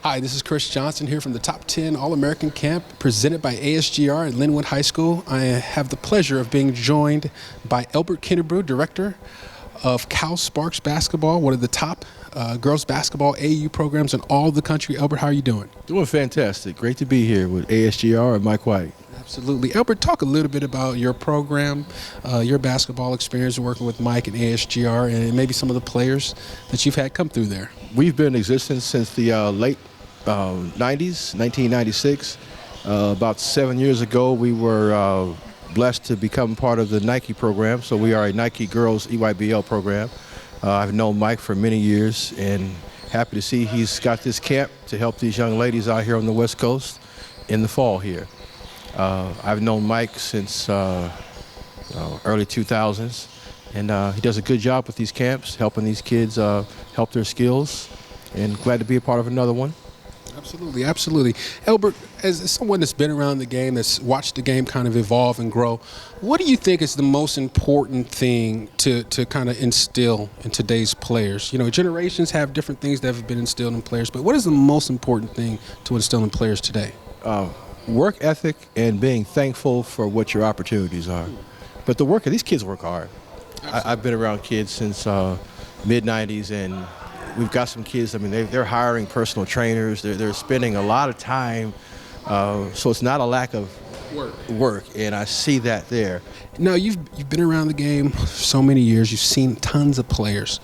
Hi, this is Chris Johnson here from the Top 10 All-American Camp presented by ASGR at Linwood High School. I have the pleasure of being joined by Elbert Kinnebrew, director of Cal Sparks Basketball, one of the top girls basketball AAU programs in all the country. Elbert, how are you doing? Doing fantastic. Great to be here with ASGR and Mike White. Absolutely. Elbert, talk a little bit about your program, your basketball experience working with Mike and ASGR, and maybe some of the players that you've had come through there. We've been in existence since the late 90s, 1996. About 7 years ago, we were blessed to become part of the Nike program, so we are a Nike Girls EYBL program. I've known Mike for many years and happy to see he's got this camp to help these young ladies out here on the West Coast in the fall here. I've known Mike since early 2000s, and he does a good job with these camps, helping these kids help their skills, and glad to be a part of another one. Absolutely, absolutely. Elbert, as someone that's been around the game, that's watched the game kind of evolve and grow, what do you think is the most important thing to kind of instill in today's players? You know, generations have different things that have been instilled in players, but what is the most important thing to instill in players today? Work ethic and being thankful for what your opportunities are. But these kids work hard. I've been around kids since mid-90s, and we've got some kids, I mean, they're hiring personal trainers. They're spending a lot of time, so it's not a lack of work, and I see that there. Now, you've been around the game for so many years. You've seen tons of players.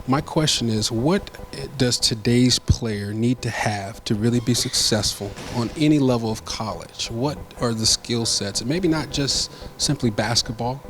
My question is, what does today's player need to have to really be successful on any level of college? What are the skill sets? And maybe not just simply basketball,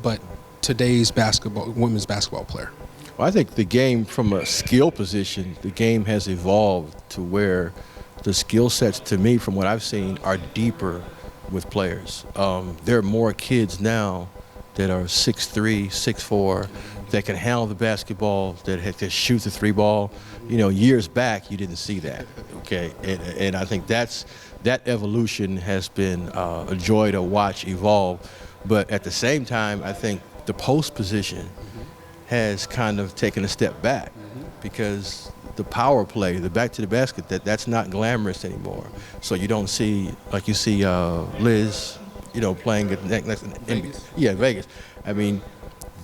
but today's women's basketball player. Well, I think the game, from a skill position, the game has evolved to where the skill sets, to me, from what I've seen, are deeper with players. There are more kids now that are 6'3", 6'4", that can handle the basketball, that shoot the three ball. You know, years back, you didn't see that, okay? And I think that evolution has been a joy to watch evolve. But at the same time, I think the post position has kind of taken a step back because the power play, the back to the basket, that's not glamorous anymore. So you don't see, like you see Liz, you know, playing at next Vegas. Yeah, Vegas. I mean,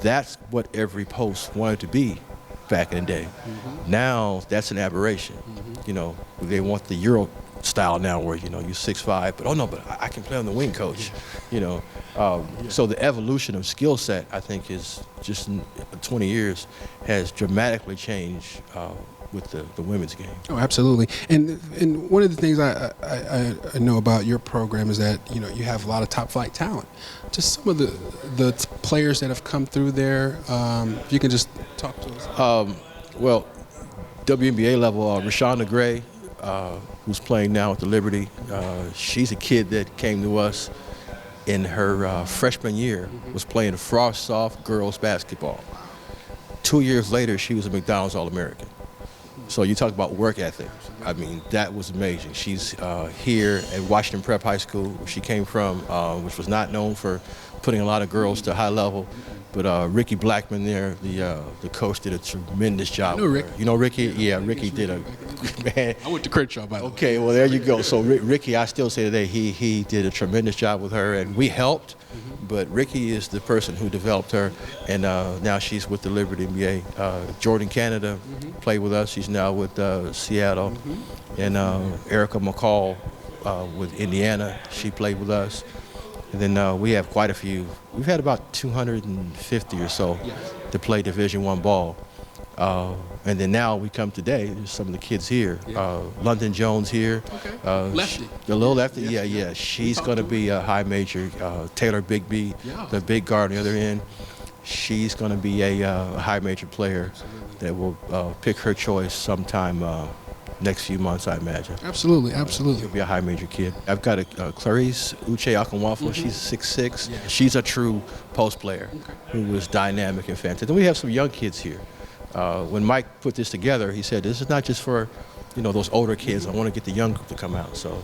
that's what every post wanted to be back in the day. Now that's an aberration. You know, they want the Euro style now where, you know, you're 6'5", but oh no, but I can play on the wing, coach. You know, so the evolution of skill set, I think, is just in 20 years has dramatically changed with the women's game. Oh, absolutely. And one of the things I know about your program is that, you know, you have a lot of top flight talent. Just some of the players that have come through there, if you can just talk to us. Well, WNBA level, Rashonda Gray, who's playing now at the Liberty, she's a kid that came to us in her freshman year, was playing frost soft girls basketball. 2 years later, she was a McDonald's All-American. So you talk about work ethic. I mean, that was amazing. She's here at Washington Prep High School, where she came from, which was not known for putting a lot of girls to high level. But Ricky Blackman there, the coach, did a tremendous job. I know Rick. You know Ricky? Yeah, Ricky did a, man. I went to Crenshaw, by the way. Okay, well, there you go. So Ricky, I still say today, he did a tremendous job with her, and we helped. But Ricky is the person who developed her, and now she's with the Liberty NBA. Jordan Canada played with us. She's now with Seattle. And Erica McCall with Indiana, she played with us. And then we have quite a few. We've had about 250 or so to play Division I ball. And then now we come today, there's some of the kids here. London Jones here. Okay. Lefty. The little lefty, yeah. She's going to be a high major. Taylor Bigby, the big guard on the other end. She's going to be a high major player that will pick her choice sometime next few months, I imagine. Absolutely, absolutely. She'll be a high major kid. I've got a Clarice Uche Akinwafo. She's 6'6". Yeah. She's a true post player who is dynamic and fantastic. And we have some young kids here. When Mike put this together, he said, this is not just for, you know, those older kids. I want to get the young group to come out. So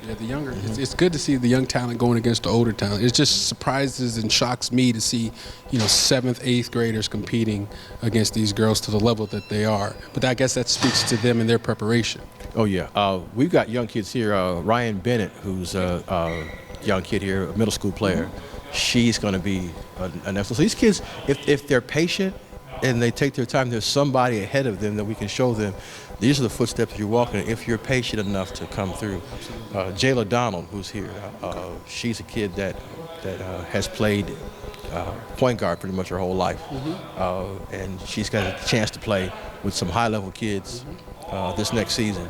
Yeah, the younger. It's good to see the young talent going against the older talent. It just surprises and shocks me to see, 7th, 8th graders competing against these girls to the level that they are. But I guess that speaks to them and their preparation. Oh yeah, we've got young kids here. Ryan Bennett, who's a young kid here, a middle school player. She's going to be an excellent. So these kids, if they're patient and they take their time, there's somebody ahead of them that we can show them. These are the footsteps you're walking if you're patient enough to come through. Jayla Donald, who's here, she's a kid that has played point guard pretty much her whole life, and she's got a chance to play with some high-level kids this next season.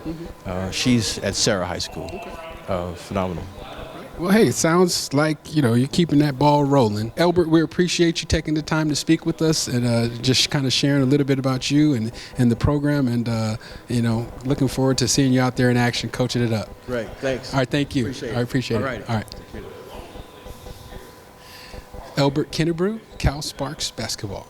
She's at Sarah High School. Phenomenal. Well, hey, it sounds like, you're keeping that ball rolling. Elbert, we appreciate you taking the time to speak with us and just kind of sharing a little bit about you and the program, and, looking forward to seeing you out there in action, coaching it up. Great, thanks. All right, thank you. Appreciate it. I appreciate it. All right. All right. Elbert Kinnebrew, Cal Sparks Basketball.